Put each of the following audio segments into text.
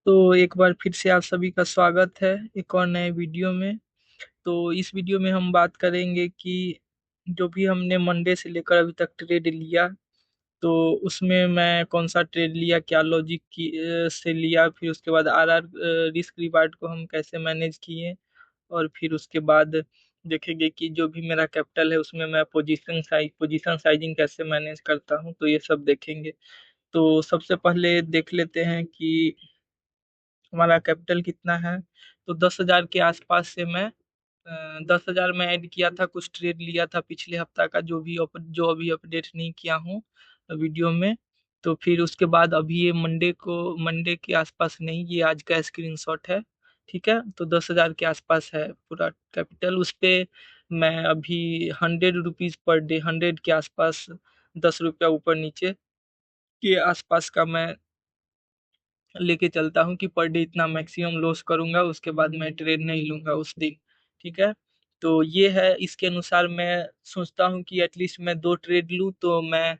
तो एक बार फिर से आप सभी का स्वागत है एक और नए वीडियो में। तो इस वीडियो में हम बात करेंगे कि जो भी हमने मंडे से लेकर अभी तक ट्रेड लिया, तो उसमें मैं कौन सा ट्रेड लिया, क्या लॉजिक की से लिया, फिर उसके बाद आरआर रिस्क रिवार्ड को हम कैसे मैनेज किए, और फिर उसके बाद देखेंगे कि जो भी मेरा कैपिटल है उसमें मैं पोजीशन साइजिंग कैसे मैनेज करता हूँ, तो ये सब देखेंगे। तो सबसे पहले देख लेते हैं कि हमारा कैपिटल कितना है। तो 10,000 के आसपास से मैं 10,000 में ऐड किया था, कुछ ट्रेड लिया था पिछले हफ्ता का, जो अभी अपडेट नहीं किया हूँ वीडियो में। तो फिर उसके बाद अभी ये मंडे के आसपास नहीं, ये आज का स्क्रीनशॉट है। ठीक है, तो 10,000 के आसपास है पूरा कैपिटल। उस पे मैं अभी 100 रुपीज पर डे, 100 के आसपास, 10 रुपया ऊपर नीचे के आसपास का मैं लेके चलता हूँ कि पर डे इतना मैक्सिमम लॉस करूंगा, उसके बाद मैं ट्रेड नहीं लूंगा उस दिन। ठीक है, तो ये है, इसके अनुसार मैं सोचता हूँ कि एटलीस्ट मैं 2 ट्रेड लूँ, तो मैं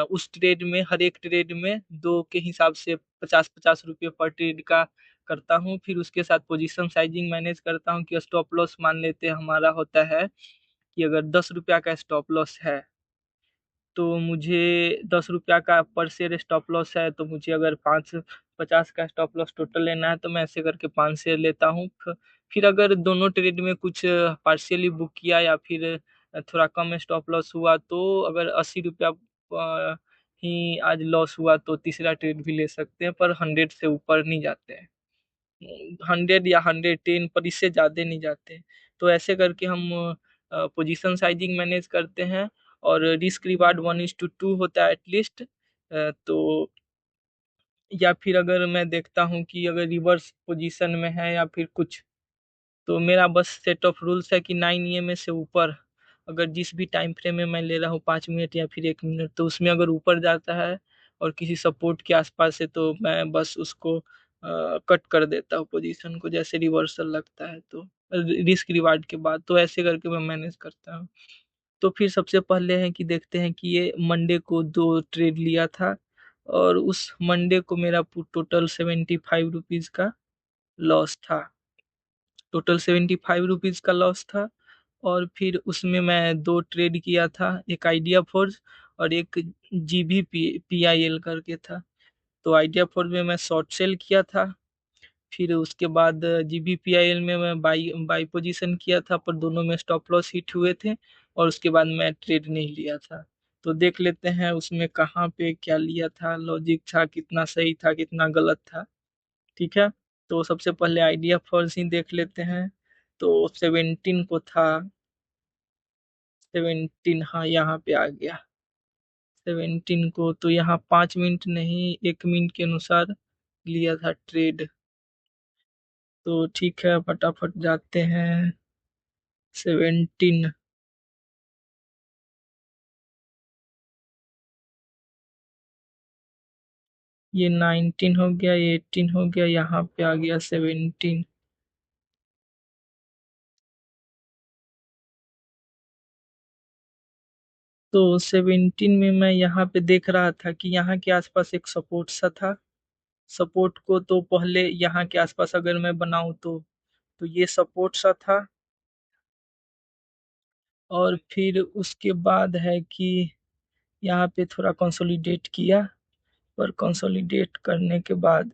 उस ट्रेड में, हर एक ट्रेड में दो के हिसाब से 50-50 रुपये पर ट्रेड का करता हूँ। फिर उसके साथ पोजीशन साइजिंग मैनेज करता हूँ कि स्टॉप लॉस मान लेते हैं हमारा होता है कि अगर 10 रुपया का स्टॉप लॉस है, तो मुझे 10 रुपया का पर शेयर स्टॉप लॉस है, तो मुझे अगर 550 का स्टॉप लॉस टोटल लेना है, तो मैं ऐसे करके 5 शेयर लेता हूँ। फिर अगर दोनों ट्रेड में कुछ पार्शियली बुक किया या फिर थोड़ा कम स्टॉप लॉस हुआ, तो अगर 80 रुपया ही आज लॉस हुआ, तो तीसरा ट्रेड भी ले सकते हैं, पर 100 से ऊपर नहीं जाते हैं। 100 या 110 पर, इससे ज्यादा नहीं जाते। तो ऐसे करके हम पोजीशन साइजिंग मैनेज करते हैं। और रिस्क रिवार्ड 1:2 होता है एटलीस्ट। तो या फिर अगर मैं देखता हूँ कि अगर रिवर्स पोजीशन में है या फिर कुछ, तो मेरा बस सेट ऑफ रूल्स है कि 9 EMA से ऊपर, अगर जिस भी टाइम फ्रेम में मैं ले रहा हूँ, 5 मिनट या फिर 1 मिनट, तो उसमें अगर ऊपर जाता है और किसी सपोर्ट के आसपास है, तो मैं बस उसको कट कर देता हूँ पोजीशन को, जैसे रिवर्सल लगता है तो रिस्क रिवार्ड के बाद। तो ऐसे करके मैं मैनेज करता हूँ। तो फिर सबसे पहले है कि देखते हैं कि ये मंडे को 2 ट्रेड लिया था, और उस मंडे को मेरा टोटल 75 रुपीज का लॉस था। टोटल 75 रुपीज का लॉस था। और फिर उसमें मैं 2 ट्रेड किया था, एक आइडिया फोर्स और एक GBPIL करके था। तो आइडिया फोर्स में मैं शॉर्ट सेल किया था। फिर उसके बाद GBPIL में मैं बाई बाई पोजीशन किया था, पर दोनों में स्टॉप लॉस हिट हुए थे, और उसके बाद मैं ट्रेड नहीं लिया था। तो देख लेते हैं उसमें कहाँ पे क्या लिया था, लॉजिक था, कितना सही था, कितना गलत था। ठीक है, तो सबसे पहले आइडिया फॉल्स ही देख लेते हैं। तो 17 को था, 17, हाँ यहाँ पे आ गया। 17 को तो यहाँ 5 मिनट नहीं, 1 मिनट के अनुसार लिया था ट्रेड। तो ठीक है, फटाफट जाते हैं। 17, ये 19 हो गया, ये 18 हो गया, यहाँ पे आ गया 17। तो 17 में मैं यहाँ पे देख रहा था कि यहाँ के आसपास एक सपोर्ट सा था। सपोर्ट को तो पहले यहाँ के आसपास अगर मैं बनाऊं, तो ये सपोर्ट सा था। और फिर उसके बाद है कि यहाँ पे थोड़ा कंसोलिडेट किया, और कंसोलिडेट करने के बाद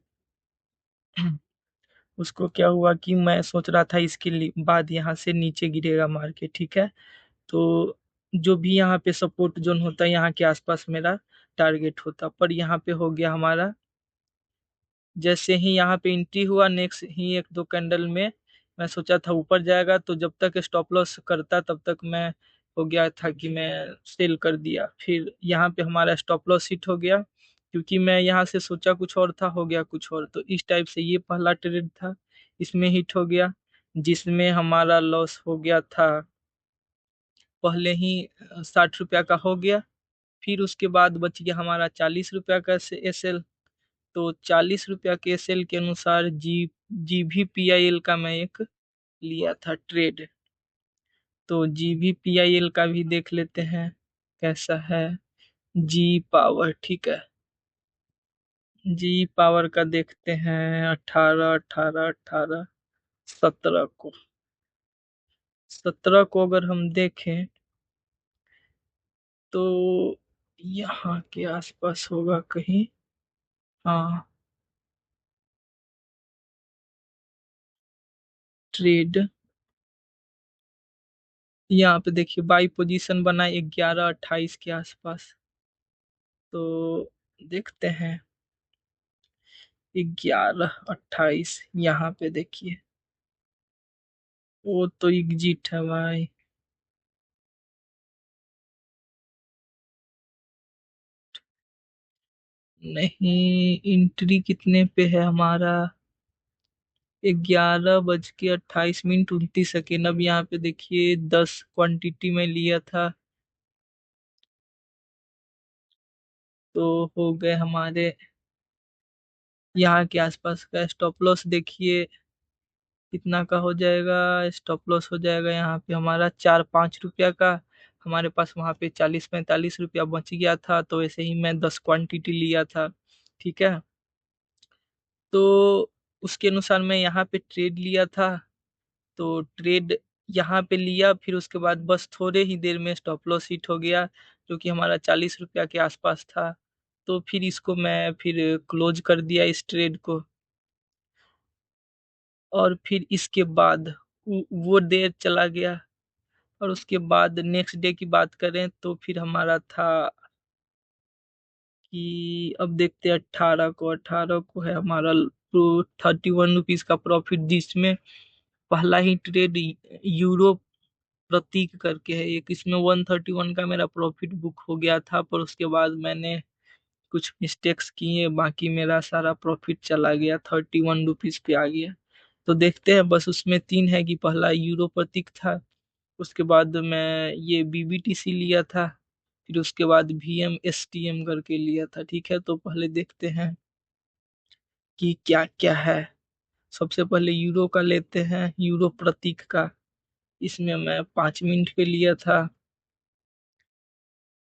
उसको क्या हुआ कि मैं सोच रहा था इसके बाद यहाँ से नीचे गिरेगा मार्केट। ठीक है, तो जो भी यहाँ पे सपोर्ट जोन होता है, यहाँ के आसपास मेरा टारगेट होता, पर यहाँ पे हो गया हमारा। जैसे ही यहाँ पे एंट्री हुआ, नेक्स्ट ही 1-2 कैंडल में मैं सोचा था ऊपर जाएगा, तो जब तक स्टॉप लॉस करता तब तक मैं, हो गया था कि मैं सेल कर दिया। फिर यहाँ पे हमारा स्टॉप लॉस हिट हो गया, क्योंकि मैं यहाँ से सोचा कुछ और था, हो गया कुछ और। तो इस टाइप से ये पहला ट्रेड था, इसमें हिट हो गया, जिसमें हमारा लॉस हो गया था पहले ही 60 रुपया का हो गया। फिर उसके बाद बच गया हमारा 40 रुपया का SL। तो 40 रुपया के SL के अनुसार GVPIL का मैं एक लिया था ट्रेड। तो GVPIL का भी देख लेते हैं कैसा है। जी पावर, ठीक है। जी पावर का देखते हैं, 18, 18, 18, 17 को। 17 को अगर हम देखें तो यहाँ के आसपास होगा कहीं। हाँ, ट्रेड यहाँ पे देखिए बाई पोजीशन बना 11:28 के आसपास। तो देखते हैं, 11:28 यहाँ पे देखिए। वो तो एग्जिट है भाई। नहीं, एंट्री कितने पे है हमारा? 11:28 29 अब यहाँ पे देखिए 10 क्वांटिटी में लिया था, तो हो गए हमारे यहाँ के आसपास का। स्टॉप लॉस देखिए कितना का हो जाएगा। स्टॉप लॉस हो जाएगा यहाँ पे हमारा 4-5 रुपया का। हमारे पास वहाँ पे 40-45 रुपया बच गया था, तो ऐसे ही मैं 10 क्वांटिटी लिया था। ठीक है, तो उसके अनुसार मैं यहाँ पे ट्रेड लिया था। तो ट्रेड यहाँ पे लिया, फिर उसके बाद बस थोड़े ही देर में स्टॉप लॉस हिट हो गया, जो कि हमारा 40 रुपया के आसपास था। तो फिर इसको मैं फिर क्लोज कर दिया इस ट्रेड को। और फिर इसके बाद वो देर चला गया। और उसके बाद नेक्स्ट डे की बात करें तो फिर हमारा था कि अब देखते हैं 18 को है हमारा 31 रुपीज का प्रॉफिट, जिसमें पहला ही ट्रेड यूरो प्रतीक करके है एक, इसमें 131 का मेरा प्रॉफिट बुक हो गया था। पर उसके बाद मैंने कुछ मिस्टेक्स किए, बाकी मेरा सारा प्रॉफिट चला गया, 31 रुपीज पे आ गया। तो देखते हैं, बस उसमें तीन है कि पहला यूरो प्रतीक था, उसके बाद मैं ये बीबीटीसी लिया था, फिर उसके बाद VMSTM करके लिया था। ठीक है, तो पहले देखते हैं कि क्या क्या है। सबसे पहले यूरो का लेते हैं, यूरो प्रतीक का। इसमें मैं 5 मिनट पे लिया था,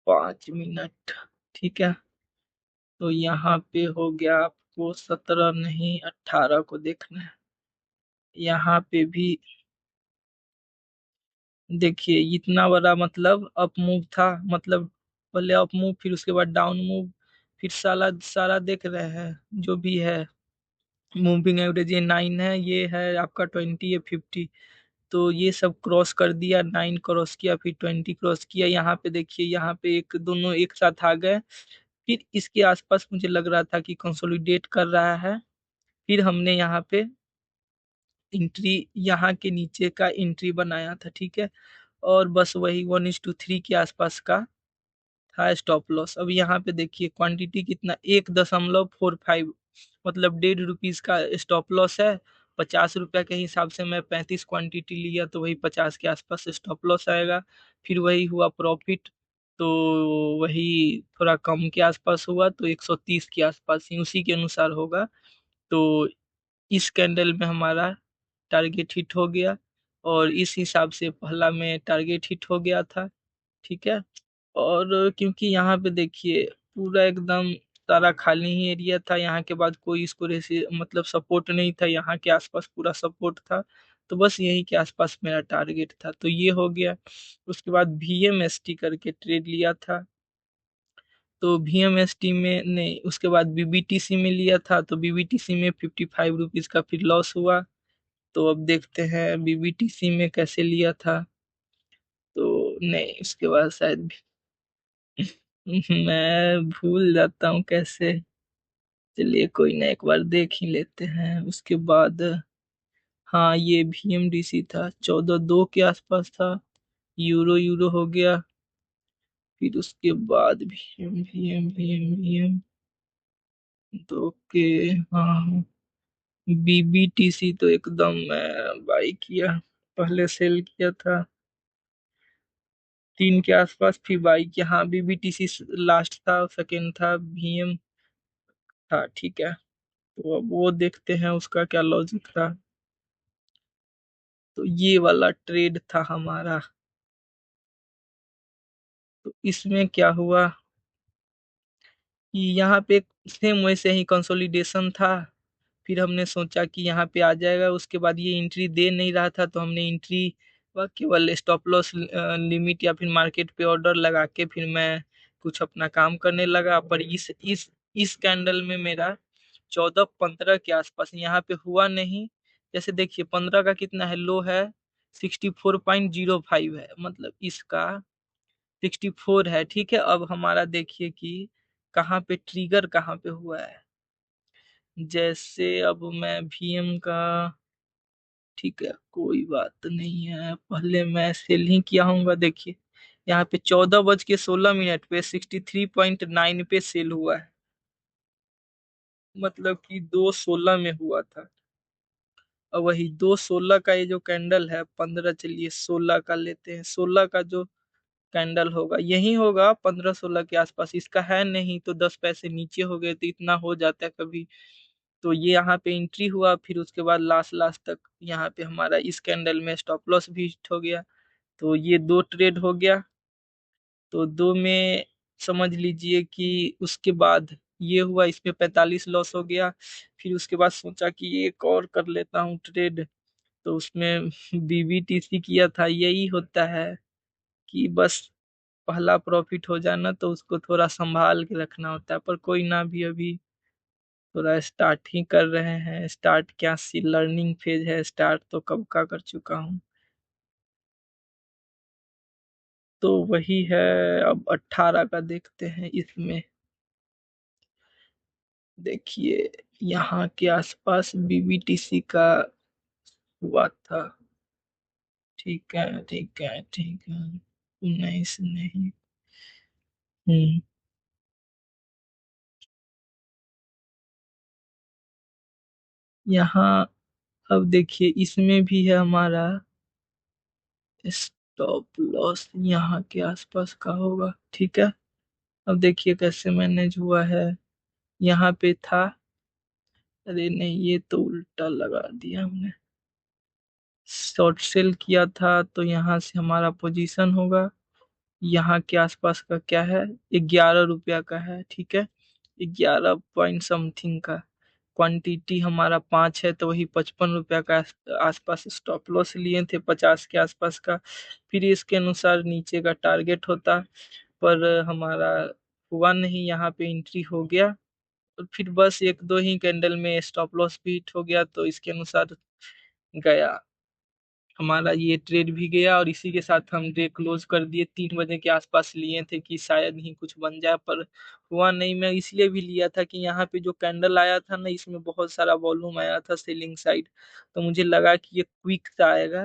5 मिनट। ठीक है, तो यहाँ पे हो गया आपको 17 नहीं 18 को देखना है। यहाँ पे भी देखिए इतना बड़ा मतलब अप मूव था, मतलब पहले अप मूव फिर उसके बाद डाउन मूव, फिर सारा सारा देख रहे हैं जो भी है। मूविंग एवरेज ये 9 है, ये है आपका 20 है 50। तो ये सब क्रॉस कर दिया, 9 क्रॉस किया, फिर 20 क्रॉस किया। यहाँ पे देखिए, यहाँ पे एक दोनों एक साथ आ गए। फिर इसके आसपास मुझे लग रहा था कि कंसोलिडेट कर रहा है। फिर हमने यहाँ पे एंट्री, यहाँ के नीचे का एंट्री बनाया था। ठीक है, और बस वही 1:3 के आसपास का था स्टॉप लॉस। अब यहाँ पे देखिए क्वांटिटी कितना, 1.45, मतलब 1.5 रुपीज का स्टॉप लॉस है। 50 रुपया के हिसाब से मैं 35 क्वांटिटी लिया, तो वही 50 के आसपास स्टॉप लॉस आएगा। फिर वही हुआ प्रॉफिट, तो वही थोड़ा कम के आसपास हुआ, तो 130 के आसपास ही उसी के अनुसार होगा। तो इस कैंडल में हमारा टारगेट हिट हो गया, और इस हिसाब से पहला में टारगेट हिट हो गया था। ठीक है, और क्योंकि यहाँ पे देखिए पूरा एकदम सारा खाली ही एरिया था, यहाँ के बाद कोई इसको रेसे मतलब सपोर्ट नहीं था, यहाँ के आसपास पूरा सपोर्ट था। तो बस यही के आसपास मेरा टारगेट था, तो ये हो गया। उसके बाद VMST करके ट्रेड लिया था। तो VMST में नहीं, उसके बाद BBTC में लिया था, तो BBTC में 55 रुपीज का फिर लॉस हुआ। तो अब देखते हैं BBTC में कैसे लिया था। तो नहीं, उसके बाद शायद मैं भूल जाता हूँ कैसे। चलिए कोई ना, एक बार देख ही लेते हैं उसके बाद। हाँ, ये VMDC था, 14.2 के आसपास था। यूरो यूरो हो गया, फिर उसके बाद VM तो के, हाँ, BBTC तो एकदम मैं बाई किया, पहले सेल किया था 3 के आसपास, फिर बाई किया। हाँ, BBTC लास्ट था, सेकेंड था VM था। ठीक है, तो अब वो देखते हैं उसका क्या लॉजिक था। तो ये वाला ट्रेड था हमारा। तो इसमें क्या हुआ कि यहाँ पे एक सेम वैसे ही कंसोलिडेशन था। फिर हमने सोचा कि यहाँ पे आ जाएगा, उसके बाद ये एंट्री दे नहीं रहा था तो हमने एंट्री व केवल स्टॉप लॉस लिमिट या फिर मार्केट पे ऑर्डर लगा के फिर मैं कुछ अपना काम करने लगा। पर इस कैंडल में मेरा 14-15 के आसपास यहाँ पे हुआ नहीं। जैसे देखिए 15 का कितना है, लो है 64.05 है, मतलब इसका 64 है। ठीक है, अब हमारा देखिए कि कहाँ पे ट्रिगर कहाँ पे हुआ है। जैसे अब मैं वीएम का, ठीक है कोई बात नहीं है, पहले मैं सेल ही किया हूँगा। देखिए यहाँ पे 14:16 पे 63.9 पे सेल हुआ है, मतलब कि 2:16 में हुआ था। और वही 2:16 का ये जो कैंडल है, 15, चलिए 16 का लेते हैं, 16 का जो कैंडल होगा यही होगा 15-16 के आसपास। इसका है नहीं तो 10 पैसे नीचे हो गए तो इतना हो जाता है कभी। तो ये यहाँ पे एंट्री हुआ, फिर उसके बाद लास्ट लास्ट तक यहाँ पे हमारा इस कैंडल में स्टॉप लॉस भी हिट हो गया। तो ये दो ट्रेड हो गया। तो दो में समझ लीजिए कि उसके बाद ये हुआ, इसमें 45 लॉस हो गया। फिर उसके बाद सोचा कि एक और कर लेता हूँ ट्रेड। तो उसमें बीबीटीसी किया था। यही होता है कि बस पहला प्रॉफिट हो जाना तो उसको थोड़ा संभाल के रखना होता है। पर कोई ना, भी अभी थोड़ा स्टार्ट ही कर रहे हैं। स्टार्ट क्या, सी लर्निंग फेज है, स्टार्ट तो कब का कर चुका हूँ। तो वही है। अब 18 का देखते हैं इसमें। देखिए यहाँ के आसपास बीबीटीसी का हुआ था। ठीक है ठीक है ठीक है, 19 नहीं। हम्म। यहाँ अब देखिए इसमें भी है हमारा स्टॉप लॉस, यहाँ के आसपास का होगा। ठीक है, अब देखिए कैसे मैनेज हुआ है। यहाँ पे था, अरे नहीं ये तो उल्टा लगा दिया हमने। शॉर्ट सेल किया था तो यहाँ से हमारा पोजीशन होगा, यहाँ के आसपास का क्या है, 11 रुपया का है। ठीक है, 11 पॉइंट समथिंग का। क्वांटिटी हमारा 5 है तो वही 55 रुपया का आसपास स्टॉप लॉस लिए थे, 50 के आसपास का। फिर इसके अनुसार नीचे का टारगेट होता, पर हमारा हुआ नहीं, यहाँ पे एंट्री हो गया। और फिर बस एक दो ही कैंडल में स्टॉप लॉस भी हिट हो गया तो इसके अनुसार गया हमारा ये ट्रेड भी गया। और इसी के साथ हम डे क्लोज कर दिए। 3 बजे के आसपास लिए थे कि शायद ही कुछ बन जाए, पर हुआ नहीं। मैं इसलिए भी लिया था कि यहाँ पे जो कैंडल आया था ना, इसमें बहुत सारा वॉल्यूम आया था सेलिंग साइड। तो मुझे लगा कि ये क्विक सा आएगा,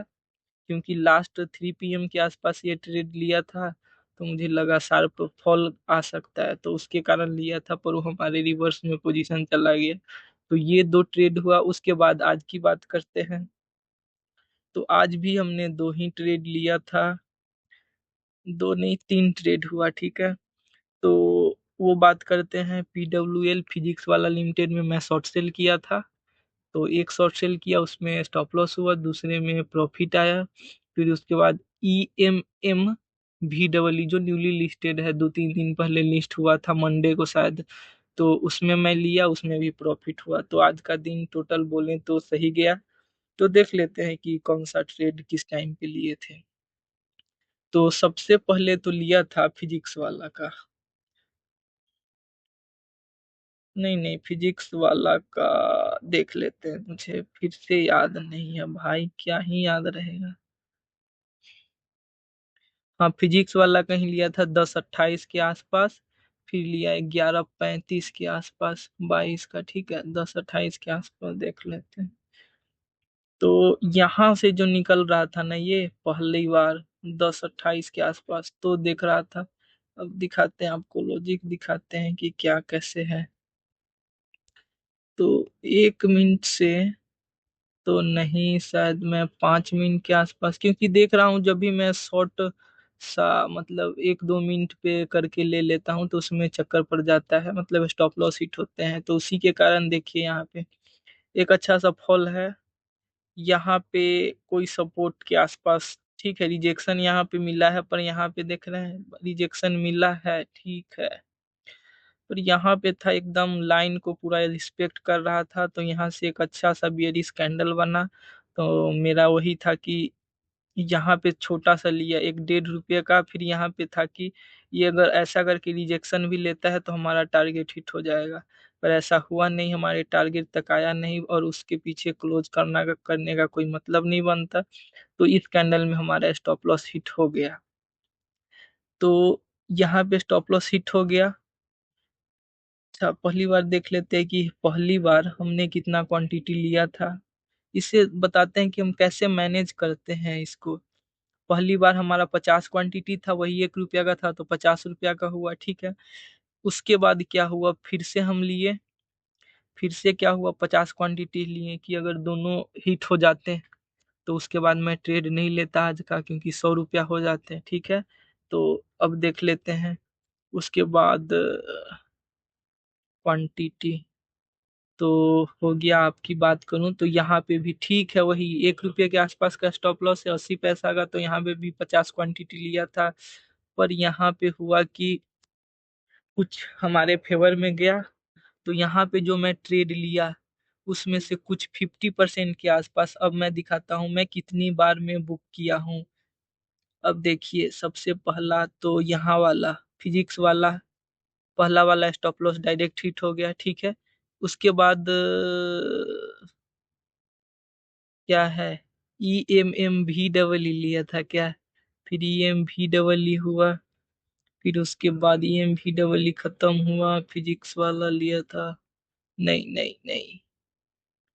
क्योंकि लास्ट 3 PM के आसपास ये ट्रेड लिया था। तो मुझे लगा शार्प फॉल आ सकता है, तो उसके कारण लिया था, पर वो हमारे रिवर्स में पोजीशन चला गया। तो ये दो ट्रेड हुआ। उसके बाद आज की बात करते हैं। तो आज भी हमने दो ही ट्रेड लिया था, दो नहीं 3 ट्रेड हुआ। ठीक है, तो वो बात करते हैं। PWL फिजिक्स वाला लिमिटेड में मैं शॉर्ट सेल किया था। तो एक शॉर्ट सेल किया, उसमें स्टॉप लॉस हुआ, दूसरे में प्रॉफिट आया। फिर उसके बाद EMMVEE जो न्यूली लिस्टेड है, 2-3 दिन पहले लिस्ट हुआ था, मंडे को शायद। तो उसमें मैं लिया, उसमें भी प्रॉफिट हुआ। तो आज का दिन टोटल बोले तो सही गया। तो देख लेते हैं कि कौन सा ट्रेड किस टाइम पे लिए थे। तो सबसे पहले तो लिया था फिजिक्स वाला का। नहीं नहीं, फिजिक्स वाला का देख लेते हैं, मुझे फिर से याद नहीं है भाई, क्या ही याद रहेगा। हाँ, फिजिक्स वाला कहीं लिया था 10:28 के आसपास। फिर लिया 11:35 के आसपास 22 का। ठीक है, 10:28 के आसपास देख लेते हैं। तो यहाँ से जो निकल रहा था ना, ये पहली बार 10:28 के आसपास तो देख रहा था। अब दिखाते हैं आपको, लॉजिक दिखाते हैं कि क्या कैसे है। तो 1 मिनट से तो नहीं, शायद मैं 5 मिनट के आसपास, क्योंकि देख रहा हूँ जब भी मैं शॉर्ट सा मतलब 1-2 मिनट पे करके ले लेता हूँ तो उसमें चक्कर पड़ जाता है, मतलब स्टॉप लॉस हिट होते हैं। तो उसी के कारण देखिए यहाँ पे एक अच्छा सा फॉल है। यहाँ पे कोई सपोर्ट के आसपास, ठीक है, रिजेक्शन यहाँ पे मिला है, पर यहाँ पे देख रहे हैं रिजेक्शन मिला है। ठीक है, पर यहाँ पे था एकदम लाइन को पूरा रिस्पेक्ट कर रहा था, तो यहाँ से एक अच्छा सा बियरिश कैंडल बना। तो मेरा वही था कि यहाँ पे छोटा सा लिया 1-1.5 रुपये का, फिर यहाँ पे था कि ये अगर ऐसा करके रिजेक्शन भी लेता है तो हमारा टारगेट हिट हो जाएगा। पर ऐसा हुआ नहीं, हमारे टारगेट तक आया नहीं, और उसके पीछे क्लोज करने का कोई मतलब नहीं बनता। तो इस कैंडल में हमारा स्टॉप लॉस हिट हो गया। तो यहाँ पे स्टॉप लॉस हिट हो गया। अच्छा, पहली बार देख लेते हैं कि पहली बार हमने कितना क्वांटिटी लिया था। इससे बताते हैं कि हम कैसे मैनेज करते हैं इसको। पहली बार हमारा 50 क्वांटिटी था, वही 1 रुपया का था, तो 50 रुपया का हुआ, ठीक है। उसके बाद क्या हुआ, फिर से हम लिए। फिर से क्या हुआ, 50 क्वांटिटी लिए कि अगर दोनों हिट हो जाते हैं तो उसके बाद मैं ट्रेड नहीं लेता आज का, क्योंकि 100 रुपया हो जाते हैं, ठीक है। तो अब देख लेते हैं। उसके बाद क्वांटिटी तो हो गया। आपकी बात करूं तो यहाँ पे भी ठीक है, वही 1 रुपये के आसपास का स्टॉप लॉस है, 80 पैसा का। तो यहाँ पे भी 50 क्वांटिटी लिया था। पर यहाँ पे हुआ कि कुछ हमारे फेवर में गया। तो यहाँ पे जो मैं ट्रेड लिया उसमें से कुछ 50% के आसपास, अब मैं दिखाता हूँ मैं कितनी बार में बुक किया हूँ। अब देखिए, सबसे पहला तो यहाँ वाला फिजिक्स वाला, पहला वाला स्टॉप लॉस डायरेक्ट हिट हो गया, ठीक है। उसके बाद क्या है, ई एम एम भी डबल ई लिया था क्या, फिर ई एम भी डबल ई हुआ। फिर उसके बाद ई एम भी डबल ई खत्म हुआ, फिजिक्स वाला लिया था। नहीं नहीं नहीं।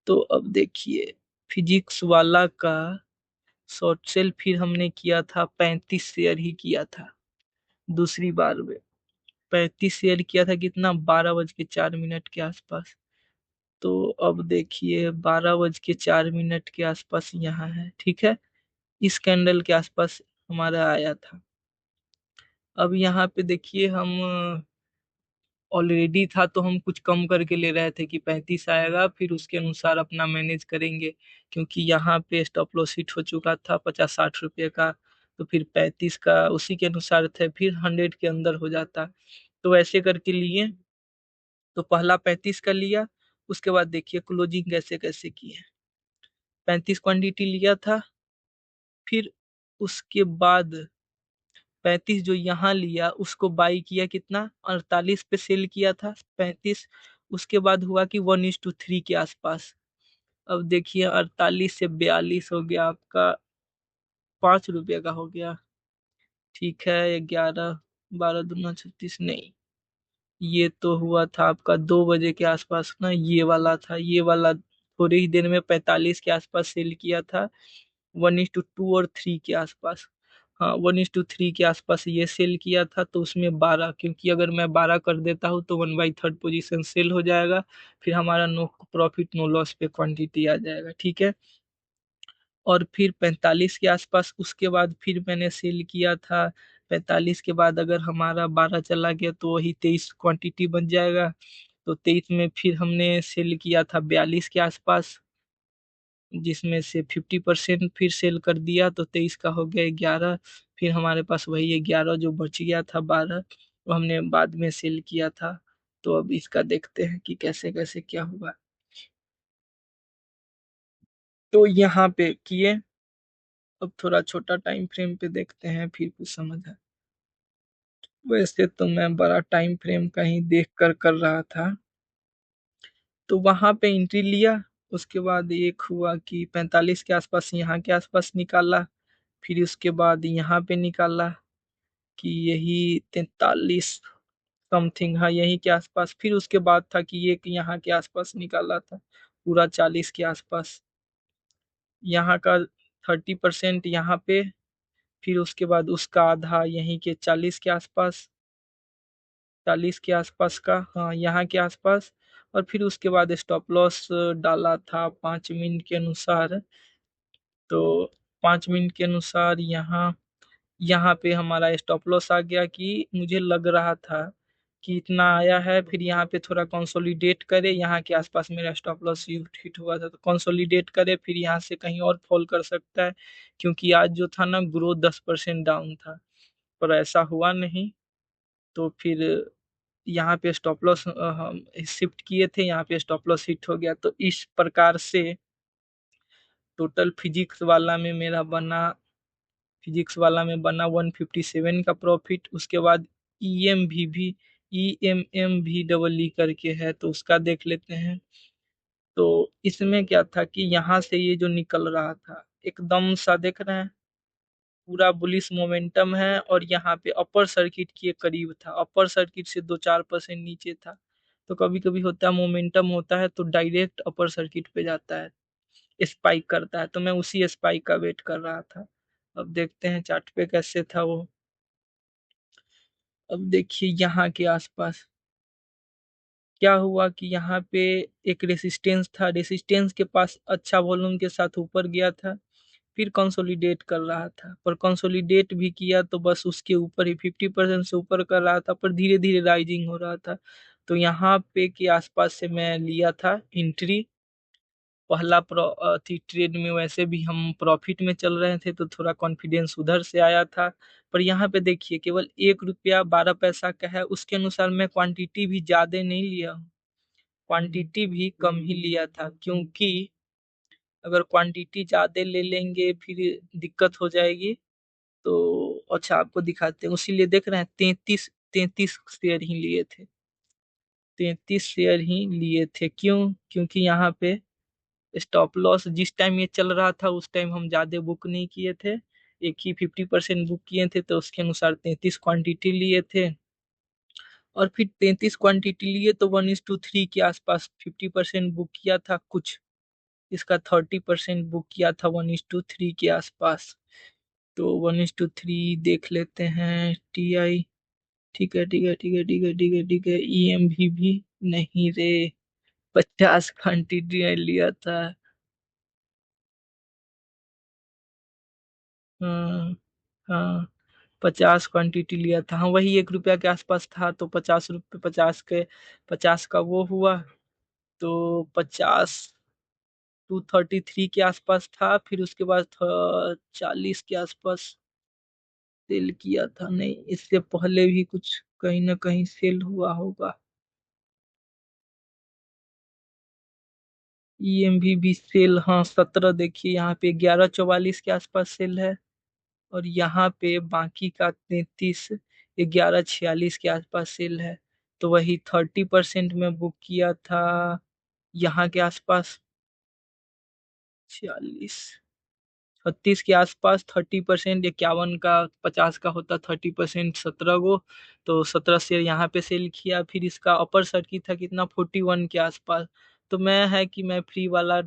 तो अब देखिए, फिजिक्स वाला का शॉर्ट सेल फिर हमने किया था, 35 शेयर ही किया था दूसरी बार में। 35 शेयर किया था, कितना, 12 बज के 4 मिनट के आसपास। तो अब देखिए, 12 बज के 4 मिनट के आसपास यहाँ है, ठीक है। इस कैंडल के आसपास हमारा आया था। अब यहाँ पे देखिए, हम ऑलरेडी था तो हम कुछ कम करके ले रहे थे कि 35 आएगा, फिर उसके अनुसार अपना मैनेज करेंगे। क्योंकि यहाँ पे स्टॉप लॉस हिट हो चुका था 50-60 रुपये का। तो फिर 35 का उसी के अनुसार थे, फिर 100 के अंदर हो जाता। तो ऐसे करके लिए। तो पहला 35 का लिया। उसके बाद देखिए क्लोजिंग कैसे कैसे किए। 35 क्वांटिटी लिया था। फिर उसके बाद 35 जो यहाँ लिया उसको बाई किया, कितना, 48 पे सेल किया था 35। उसके बाद हुआ कि 1:3 के आसपास। अब देखिए, 48 से 42 हो गया आपका, 5 रुपये का हो गया, ठीक है। 11, 12 दूना 36, नहीं, ये तो हुआ था आपका 2 बजे के आसपास ना, ये वाला था, ये वाला थोड़ी ही देर में 45 के आसपास सेल किया था, 1:2 और 3 के आसपास। हाँ, 1:3 के आसपास ये सेल किया था, तो उसमें 12, क्योंकि अगर मैं 12 कर देता हूँ तो 1/3 पोजीशन सेल हो जाएगा। फिर हमारा नो प्रॉफिट नो लॉस पे क्वांटिटी आ जाएगा, ठीक है। और फिर 45 के आसपास उसके बाद फिर मैंने सेल किया था। 45 के बाद अगर हमारा 12 चला गया तो वही 23 क्वांटिटी बन जाएगा। तो 23 में फिर हमने सेल किया था 42 के आसपास, जिसमें से 50% फिर सेल कर दिया, तो 23 का हो गया 11। फिर हमारे पास वही 11 जो बच गया था 12, वो हमने बाद में सेल किया था। तो अब इसका देखते हैं कि कैसे कैसे क्या हुआ। तो यहाँ पे किए। अब थोड़ा छोटा टाइम फ्रेम पे देखते हैं, फिर कुछ समझ है। वैसे तो मैं बड़ा टाइम फ्रेम का ही देख कर रहा था। तो वहां पे एंट्री लिया। उसके बाद एक हुआ कि 45 के आसपास, यहाँ के आसपास निकाला। फिर उसके बाद यहाँ पे निकाला कि यही 43 समथिंग, हाँ यही के आसपास। फिर उसके बाद था कि ये कि यहाँ के आसपास निकाला था, पूरा 40 के आसपास। यहाँ का 30% यहाँ पे। फिर उसके बाद उसका आधा यहीं के 40 के आसपास, 40 के आसपास का, हाँ यहाँ के आसपास। और फिर उसके बाद स्टॉप लॉस डाला था 5 मिनट के अनुसार। तो 5 मिनट के अनुसार यहाँ, यहाँ पे हमारा स्टॉप लॉस आ गया कि मुझे लग रहा था कि इतना आया है, फिर यहाँ पे थोड़ा कंसोलिडेट करे, यहाँ के आसपास मेरा स्टॉप लॉस हिट हुआ था, तो कंसोलिडेट करे, फिर यहाँ से कहीं और फॉल कर सकता है। क्योंकि आज जो था ना, ग्रोथ 10% डाउन था, पर ऐसा हुआ नहीं। तो फिर यहाँ पे स्टॉप लॉस हम शिफ्ट किए थे, यहाँ पे स्टॉप लॉस हिट हो गया। तो इस प्रकार से टोटल फिजिक्स वाला में बना 157 का प्रॉफिट। उसके बाद ई एम एम भी डबल ई करके है, तो उसका देख लेते हैं। तो इसमें क्या था कि यहाँ से ये जो निकल रहा था एकदम सा देख रहे हैं, पूरा बुलिश मोमेंटम है, और यहाँ पे अपर सर्किट के करीब था, अपर सर्किट से 2-4% नीचे था। तो कभी कभी होता है मोमेंटम होता है तो डायरेक्ट अपर सर्किट पे जाता है, स्पाइक करता है। तो मैं उसी स्पाइक का वेट कर रहा था। अब देखते हैं चार्ट पे कैसे था वो। अब देखिए यहाँ के आसपास क्या हुआ कि यहाँ पे एक रेसिस्टेंस था, रेसिस्टेंस के पास अच्छा वॉल्यूम के साथ ऊपर गया था, फिर कंसोलिडेट कर रहा था, पर कंसोलिडेट भी किया तो बस उसके ऊपर ही 50% से ऊपर कर रहा था, पर धीरे धीरे राइजिंग हो रहा था। तो यहाँ पे के आसपास से मैं लिया था एंट्री। पहला ट्रेड में वैसे भी हम प्रॉफिट में चल रहे थे, तो थोड़ा कॉन्फिडेंस उधर से आया था। पर यहाँ पे देखिए केवल 1 रुपया 12 पैसा का है, उसके अनुसार मैं क्वांटिटी भी ज्यादा नहीं लिया हूँ, क्वांटिटी भी कम ही लिया था, क्योंकि अगर क्वांटिटी ज्यादा ले लेंगे फिर दिक्कत हो जाएगी। तो अच्छा आपको दिखाते हैं, उसीलिए देख रहे हैं 33 शेयर ही लिए थे, 33 शेयर ही लिए थे। क्यों? क्योंकि यहाँ पे स्टॉप लॉस जिस टाइम ये चल रहा था उस टाइम हम ज्यादा बुक नहीं किए थे, एक ही 50% बुक किए थे, तो उसके अनुसार 33 क्वांटिटी लिए थे। और फिर 33 क्वांटिटी लिए तो 1:3 के आसपास 50% बुक किया था कुछ, इसका 30% बुक किया था 1:3 के आसपास। तो 1:3 देख लेते हैं TI। ठीक है ठीक है ठीक है ठीक है ठीक है ठीक है, EMV भी नहीं रे, 50 क्वांटिटी लिया था। हाँ हाँ, 50 क्वांटिटी लिया था, हाँ वही 1 रुपया के आसपास था, तो 50 रुपये 50 का वो हुआ। तो 233 के आसपास था, फिर उसके बाद 40 के आसपास सेल किया था। नहीं, इससे पहले भी कुछ कहीं ना कहीं सेल हुआ होगा। EMV भी सेल, हाँ 17 देखिए यहाँ पे 11:44 के आसपास सेल है, और यहाँ पे बाकी का 33 11:46 के आसपास सेल है। तो वही 30% में बुक किया था यहाँ के आसपास, 46 के आसपास 30%, 51 का 50 का होता 30%, 17 गो। तो 17 शेयर यहाँ पे सेल किया। फिर इसका अपर सर्किट था कितना, 41 के आसपास। तो मैं है कि मैं फ्री वाला,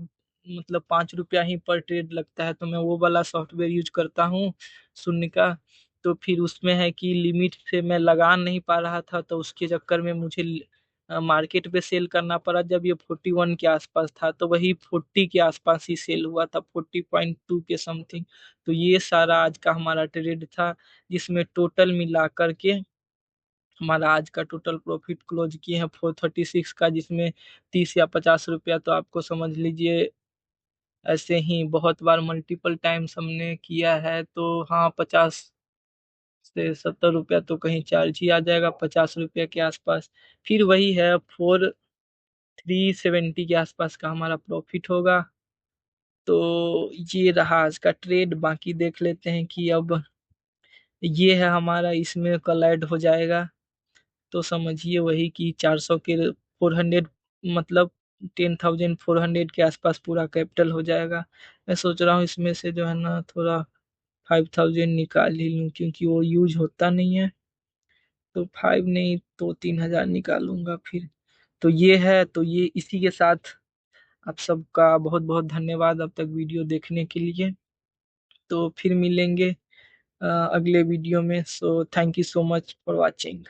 मतलब 5 रुपया ही पर ट्रेड लगता है, तो मैं वो वाला सॉफ्टवेयर यूज करता हूँ, शून्य का। तो फिर उसमें है कि लिमिट से मैं लगा नहीं पा रहा था, तो उसके चक्कर में मुझे मार्केट पे सेल करना पड़ा। जब ये 41 के आसपास था तो वही 40 के आसपास ही सेल हुआ था, 40.2 के समथिंग। तो ये सारा आज का हमारा ट्रेड था, जिसमें टोटल मिला करके हमारा आज का टोटल प्रॉफिट क्लोज किए हैं 436 का, जिसमें 30 या 50 रुपया तो आपको समझ लीजिए ऐसे ही बहुत बार मल्टीपल टाइम्स हमने किया है। तो हाँ, 50 से 70 रुपया तो कहीं चार्ज ही आ जाएगा, 50 रुपया के आसपास। फिर वही है 370 के आसपास का हमारा प्रॉफिट होगा। तो ये रहा आज का ट्रेड। बाकी देख लेते हैं कि अब ये है हमारा, इसमें कल ऐड हो जाएगा, तो समझिए वही कि 400 के 400, मतलब 10,400 के आसपास पूरा कैपिटल हो जाएगा। मैं सोच रहा हूँ इसमें से जो है ना थोड़ा 5,000 निकाल ही लूँ, क्योंकि वो यूज होता नहीं है। तो 5 नहीं तो 3,000 निकालूंगा फिर। तो ये है, तो ये इसी के साथ आप सबका बहुत बहुत धन्यवाद अब तक वीडियो देखने के लिए। तो फिर मिलेंगे अगले वीडियो में। So thank you so much for watching.